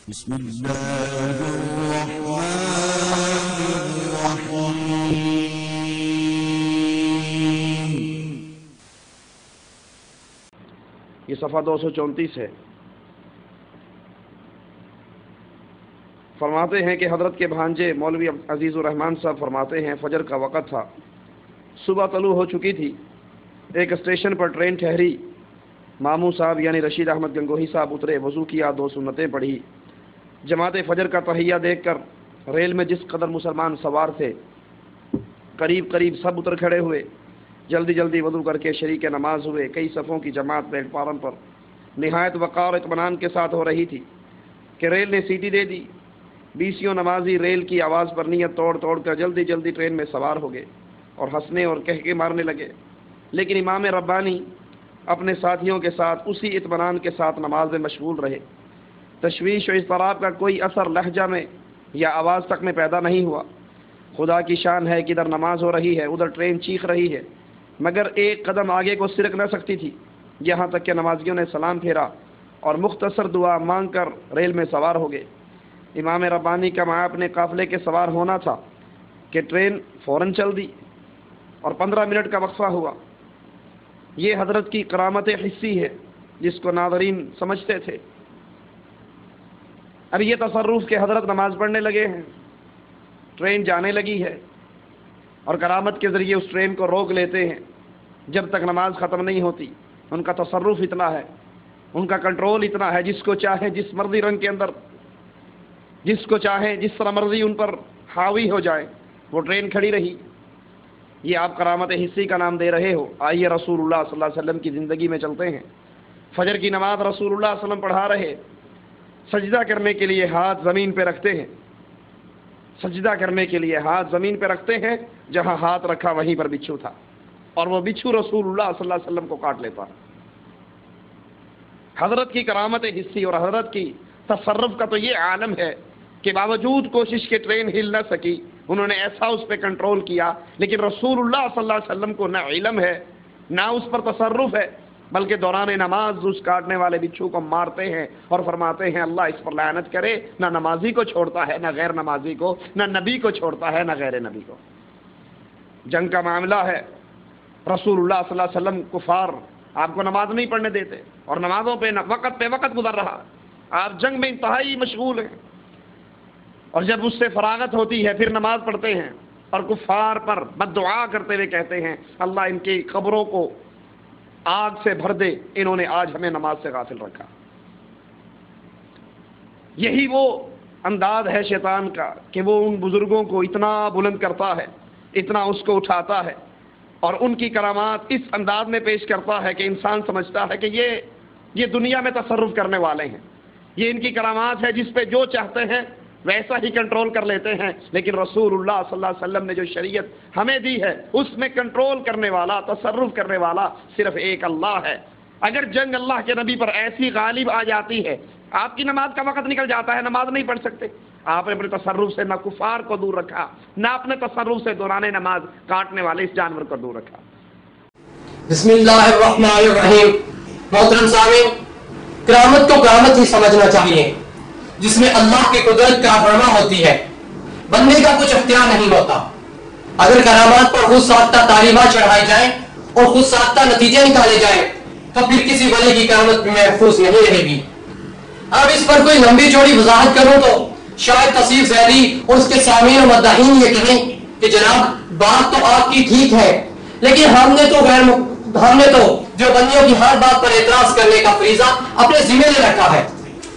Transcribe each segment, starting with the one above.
بسم اللہ الرحمن الرحیم۔ یہ صفحہ 234 ہے۔ فرماتے ہیں کہ حضرت کے بھانجے مولوی عزیز الرحمان صاحب فرماتے ہیں فجر کا وقت تھا، صبح طلوع ہو چکی تھی، ایک اسٹیشن پر ٹرین ٹھہری، ماموں صاحب یعنی رشید احمد گنگوہی صاحب اترے، وضو کیا، 2 سنتیں پڑھی، جماعت فجر کا تحیہ دیکھ کر ریل میں جس قدر مسلمان سوار تھے قریب سب اتر کھڑے ہوئے، جلدی جلدی وضو کر کے شریک نماز ہوئے، کئی صفوں کی جماعت پلیٹ فارم پر نہایت وقار اور اطمینان کے ساتھ ہو رہی تھی کہ ریل نے سیٹی دے دی۔ 20 نمازی ریل کی آواز پر نیت توڑ کر جلدی جلدی ٹرین میں سوار ہو گئے اور ہنسنے اور کہہ کے مارنے لگے، لیکن امام ربانی اپنے ساتھیوں کے ساتھ اسی اطمینان کے ساتھ نماز میں مشغول رہے۔ تشویش و اضطراب کا کوئی اثر لہجہ میں یا آواز تک میں پیدا نہیں ہوا۔ خدا کی شان ہے کہ ادھر نماز ہو رہی ہے، ادھر ٹرین چیخ رہی ہے، مگر ایک قدم آگے کو سرک نہ سکتی تھی، یہاں تک کہ نمازیوں نے سلام پھیرا اور مختصر دعا مانگ کر ریل میں سوار ہو گئے۔ امام ربانی کا وہاں اپنے قافلے کے سوار ہونا تھا کہ ٹرین فوراً چل دی اور 15 منٹ کا وقفہ ہوا۔ یہ حضرت کی کرامت حسی ہے جس کو ناظرین سمجھتے تھے۔ اب یہ تصرف کہ حضرت نماز پڑھنے لگے ہیں، ٹرین جانے لگی ہے اور کرامت کے ذریعے اس ٹرین کو روک لیتے ہیں جب تک نماز ختم نہیں ہوتی۔ ان کا تصرف اتنا ہے، ان کا کنٹرول اتنا ہے، جس کو چاہے جس مرضی رنگ کے اندر، جس کو چاہے جس طرح مرضی ان پر حاوی ہو جائے، وہ ٹرین کھڑی رہی۔ یہ آپ کرامت حسی کا نام دے رہے ہو۔ آئیے رسول اللہ صلی اللہ علیہ وسلم کی زندگی میں چلتے ہیں۔ فجر کی نماز رسول اللہ صلی اللہ علیہ وسلم پڑھا رہے، سجدہ کرنے کے لیے ہاتھ زمین پہ رکھتے ہیں، سجدہ کرنے کے لیے ہاتھ زمین پہ رکھتے ہیں، جہاں ہاتھ رکھا وہیں پر بچھو تھا، اور وہ بچھو رسول اللہ صلی اللہ علیہ وسلم کو کاٹ لیتا۔ حضرت کی کرامت حسی اور حضرت کی تصرف کا تو یہ عالم ہے کہ باوجود کوشش کے ٹرین ہل نہ سکی، انہوں نے ایسا اس پہ کنٹرول کیا، لیکن رسول اللہ صلی اللہ علیہ وسلم کو نہ علم ہے نہ اس پر تصرف ہے، بلکہ دوران نماز اس کاٹنے والے بچھو کو مارتے ہیں اور فرماتے ہیں اللہ اس پر لعنت کرے، نہ نمازی کو چھوڑتا ہے نہ غیر نمازی کو، نہ نبی کو چھوڑتا ہے نہ غیر نبی کو۔ جنگ کا معاملہ ہے، رسول اللہ صلی اللہ علیہ وسلم کفار آپ کو نماز نہیں پڑھنے دیتے اور نمازوں پہ وقت گزر رہا، آپ جنگ میں انتہائی مشغول ہیں، اور جب اس سے فراغت ہوتی ہے پھر نماز پڑھتے ہیں اور کفار پر بد دعا کرتے ہوئے کہتے ہیں اللہ ان کی قبروں کو آگ سے بھر دے، انہوں نے آج ہمیں نماز سے غافل رکھا۔ یہی وہ انداز ہے شیطان کا کہ وہ ان بزرگوں کو اتنا بلند کرتا ہے، اتنا اس کو اٹھاتا ہے اور ان کی کرامات اس انداز میں پیش کرتا ہے کہ انسان سمجھتا ہے کہ یہ دنیا میں تصرف کرنے والے ہیں، یہ ان کی کرامات ہے جس پہ جو چاہتے ہیں ویسا ہی کنٹرول کر لیتے ہیں، لیکن رسول اللہ صلی اللہ علیہ وسلم نے جو شریعت ہمیں دی ہے اس میں کنٹرول کرنے والا، تصرف کرنے والا صرف ایک اللہ ہے۔ اگر جنگ اللہ کے نبی پر ایسی غالب آ جاتی ہے، آپ کی نماز کا وقت نکل جاتا ہے، نماز نہیں پڑھ سکتے، آپ نے اپنے تصرف سے نہ کفار کو دور رکھا، نہ اپنے تصرف سے دوران نماز کاٹنے والے اس جانور کو دور رکھا۔ بسم اللہ الرحمن الرحیم۔ محترم سامعین، کرامت کو کرامت ہی سمجھنا چاہیے جس میں اللہ کی قدرت کا فرما ہوتی ہے، بندے کا کچھ اختیار نہیں ہوتا۔ اگر کرامات پر خود ساختہ تعلیمات چڑھائی جائیں اور خود ساختہ نتیجے نکالے جائیں تو پھر کسی ولی کی کرامت محفوظ نہیں رہے گی۔ اب اس پر کوئی لمبی چوڑی وضاحت کروں تو شاید تصیف ذیلی اور اس کے سامعین و مداحین یہ کہیں کہ جناب بات تو آپ کی ٹھیک ہے، لیکن ہم نے تو جو بندیوں کی ہر بات پر اعتراض کرنے کا فریضہ اپنے ذمہ لے رکھا ہے،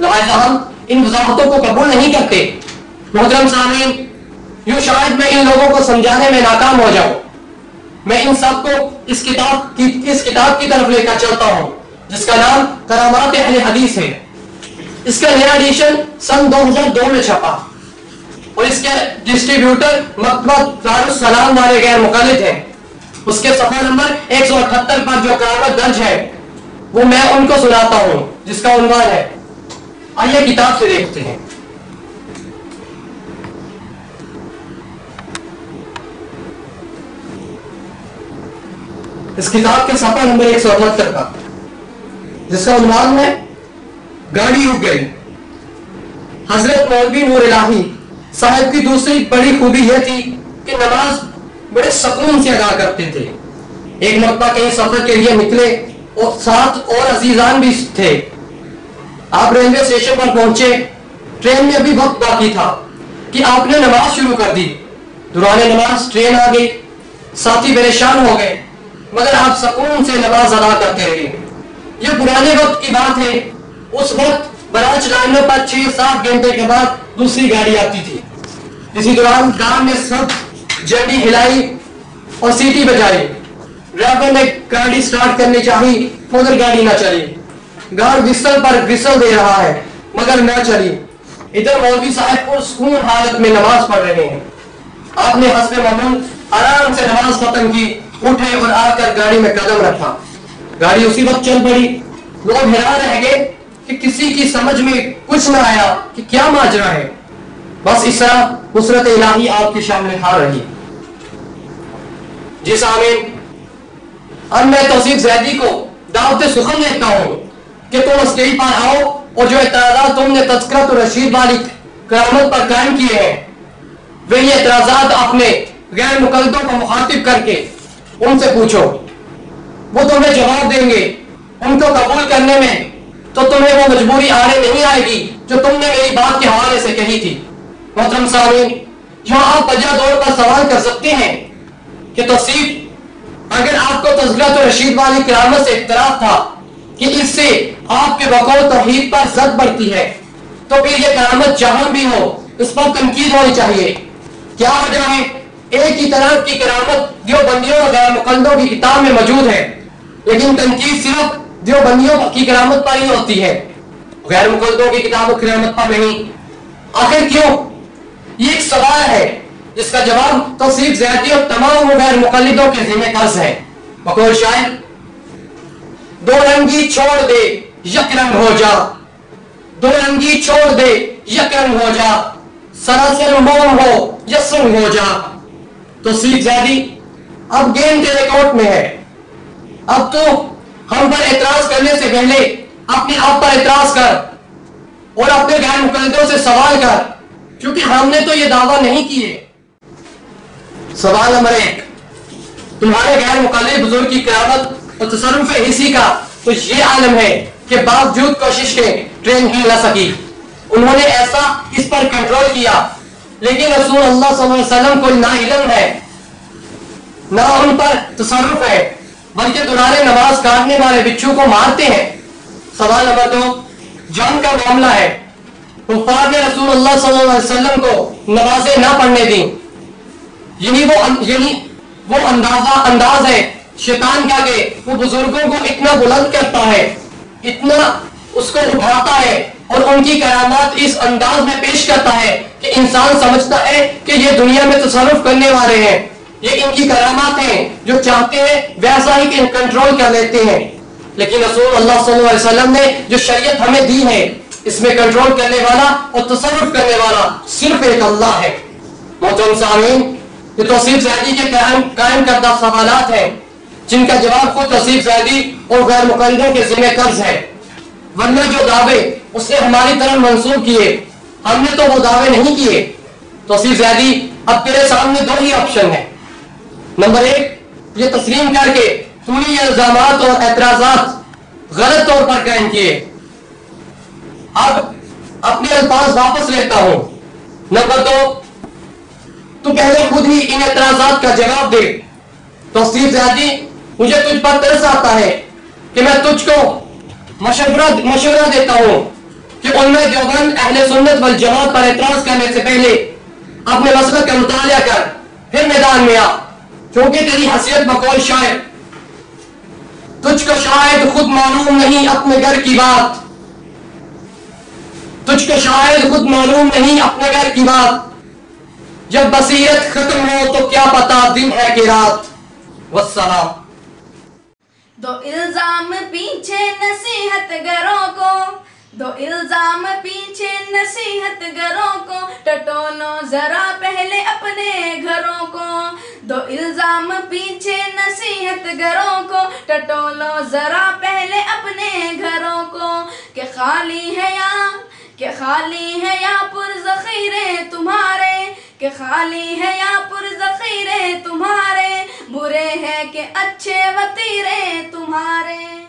لہذا ہم ان وضاحتوں کو قبول نہیں کرتے۔ محترم سامعین، یوں شاید میں ان لوگوں کو سمجھانے میں ناکام ہو جاؤں۔ میں ان سب کو اس کتاب کی طرف لے کر چلتا ہوں جس کا نام کرامات اہل حدیث ہے۔ اس کا نیا ایڈیشن سن 2002 میں چھپا اور اس کے ڈسٹریبیوٹر مکتبہ دارالسلام والے غیر مقلد ہیں۔ اس کے صفحہ نمبر 178 پر جو کرامت درج ہے وہ میں ان کو سناتا ہوں، جس کا عنوان ہے، آئیے کتاب سے دیکھتے ہیں۔ اس کتاب کے صفحہ نمبر 178 کا جس کا عنوان ہے گاڑی رک گئی۔ حضرت مولوی نور الہی صاحب کی دوسری بڑی خوبی یہ تھی کہ نماز بڑے سکون سے ادا کرتے تھے. ایک مرتبہ کہیں سفر کے لیے نکلے اور ساتھ اور عزیزان بھی تھے. آپ ریلوے اسٹیشن پر پہنچے, ٹرین میں ابھی وقت باقی تھا کہ آپ نے نماز شروع کر دی. دوران نماز ٹرین آ گئی, ساتھی پریشان ہو گئے, مگر آپ سکون سے نماز ادا کرتے رہے. یہ پرانے وقت کی بات ہے. اس وقت برانچ لائنوں پر 6-7 گھنٹے کے بعد دوسری گاڑی آتی تھی. اسی دوران گاڑی میں سب جنڈی ہلائی اور سیٹی بجائی. ڈرائیور نے گاڑی سٹارٹ کرنی چاہی مگر گاڑی نہ چلی. گاڑی وسل پر وسل دے رہا ہے مگر نہ چلی. ادھر مولوی صاحب پر سکون حالت میں نماز پڑھ رہے ہیں. آپ نے حسب معمول آرام سے نماز ختم کی, اٹھے اور آ کر گاڑی میں قدم رکھا. گاڑی اسی وقت چل پڑی. لوگ حیران رہ گئے کہ کسی کی سمجھ میں کچھ نہ آیا کہ کیا ماجرا ہے. بس اس طرح نصرت الہی آپ کے سامنے کھا رہی. جی سامعین, اب میں توصیف زیدی کو دعوت سخن دیتا ہوں کہ تم اسٹیج پر آؤ اور جو اعتراضات تم نے تذکرۃ الرشید والی کرامت پر قائم کیے ہیں وہی اعتراضات اپنے غیر مقلدوں کو مخاطب کر کے ان سے پوچھو. وہ تمہیں جواب دیں گے. ان کو قبول کرنے میں تو تمہیں وہ مجبوری آڑے نہیں آئے گی جو تم نے میری بات کے حوالے سے کہی تھی. محترم سامعین, یہاں آپ وجہ دور پر سوال کر سکتے ہیں کہ توصیف اگر آپ کو تذکرۃ الرشید والی کرامت سے اختلاف تھا کہ اس سے آپ کے بقول توحید پر زد بڑھتی ہے تو پھر یہ کرامت جہاں بھی ہو اس پر تنقید ہونی چاہیے. کیا وجہ ہے؟ ایک ہی طرح کی کرامت دیوبندیوں اور غیر مقلدوں کی کتاب میں موجود ہے, لیکن تنقید صرف دیوبندیوں کی کرامت پر ہی ہوتی ہے, غیر مقلدوں کی کتاب و کرامت پر نہیں. آخر کیوں؟ یہ ایک سوال ہے جس کا جواب توصیف زیدی اور تمام غیر مقلدوں کے ذمہ قرض ہے. بقول شاعر, دو رنگی چھوڑ دے یک رنگ ہو جا, دو رنگی چھوڑ دے یک رنگ ہو جا, سراسر موم ہو یا سنگ ہو جا. توصیف زیدی, اب گیم تیرے کورٹ میں ہے. اب تو ہم پر اعتراض کرنے سے پہلے اپنے آپ پر اعتراض کر اور اپنے غیر مقلدوں سے سوال کر, کیونکہ ہم نے تو یہ دعویٰ نہیں کیے. سوال نمبر 1, تمہارے غیر مقلد بزرگ کی کرامت اور تصرف حصی کا تو یہ عالم ہے کہ باوجود کوشش کے ٹرین ہل نہ سکی. انہوں نے ایسا اس پر کنٹرول کیا, لیکن رسول اللہ صلی اللہ علیہ وسلم کو نہ علم ہے نہ ان پر تصرف ہے, بلکہ دوران نماز کاٹنے والے بچھو کو مارتے ہیں. سوال نمبر 2, جنگ کا معاملہ ہے. کفار نے رسول اللہ صلی اللہ علیہ وسلم کو نمازیں نہ پڑھنے دیں. یہی وہ انداز ہے شیطان کا کہ وہ بزرگوں کو اتنا بلند کرتا ہے, اتنا اس کو اٹھاتا ہے اور ان کی کرامات اس انداز میں پیش کرتا ہے کہ انسان سمجھتا ہے کہ یہ دنیا میں تصرف کرنے والے ہیں, یہ ان کی کرامات ہیں, جو چاہتے ہیں ویسا ہی کنٹرول کر لیتے ہیں. لیکن رسول اللہ صلی اللہ علیہ وسلم نے جو شریعت ہمیں دی ہے اس میں کنٹرول کرنے والا اور تصرف کرنے والا صرف ایک اللہ ہے. محترم سامعین, یہ توصیف زیدی کے قائم کردہ سوالات ہیں جن کا جواب خود توصیف زیدی اور غیر مقلدوں کے ذمہ قرض ہے. ورنہ جو دعوے اس نے ہماری طرف منسوخ کیے, ہم نے تو وہ دعوے نہیں کیے. توصیف زیدی, اب تیرے سامنے 2 ہی آپشن ہیں. نمبر 1, یہ تسلیم کر کے تو نے یہ الزامات اور اعتراضات غلط طور پر قائم کیے. اب اپنے الفاظ واپس لیتا ہوں. نمبر 2, تو پہلے خود ہی ان اعتراضات کا جواب دے. توصیف زیدی, مجھے تجھ پر ترس آتا ہے کہ میں تجھ کو مشورہ دیتا ہوں کہ علماء دیوبند اہل سنت والجماعت پر اعتراض کرنے سے پہلے اپنے مسلک کا مطالعہ کر پھر میدان میں آ, کیونکہ تیری حیثیت بقول شاعر تجھ کو شاید خود معلوم نہیں اپنے گھر کی بات, تجھ کو شاید خود معلوم نہیں اپنے گھر کی بات, جب بصیرت ختم ہو تو کیا پتا دن ہے کہ رات. والسلام. دو الزام پیچھے نصیحت گروں کو, دو الزام پیچھے نصیحت گروں کو, ٹٹولو ذرا پہلے اپنے گھروں کو. دو الزام پیچھے نصیحت گروں کو, ٹٹولو ذرا پہلے اپنے گھروں کو. کہ خالی ہے یا کہ خالی ہے یا پرذخیرے تمہارے، کہ خالی ہے یا پرذخیرے تمہارے، برے ہیں کہ اچھے وتیرے تمہارے۔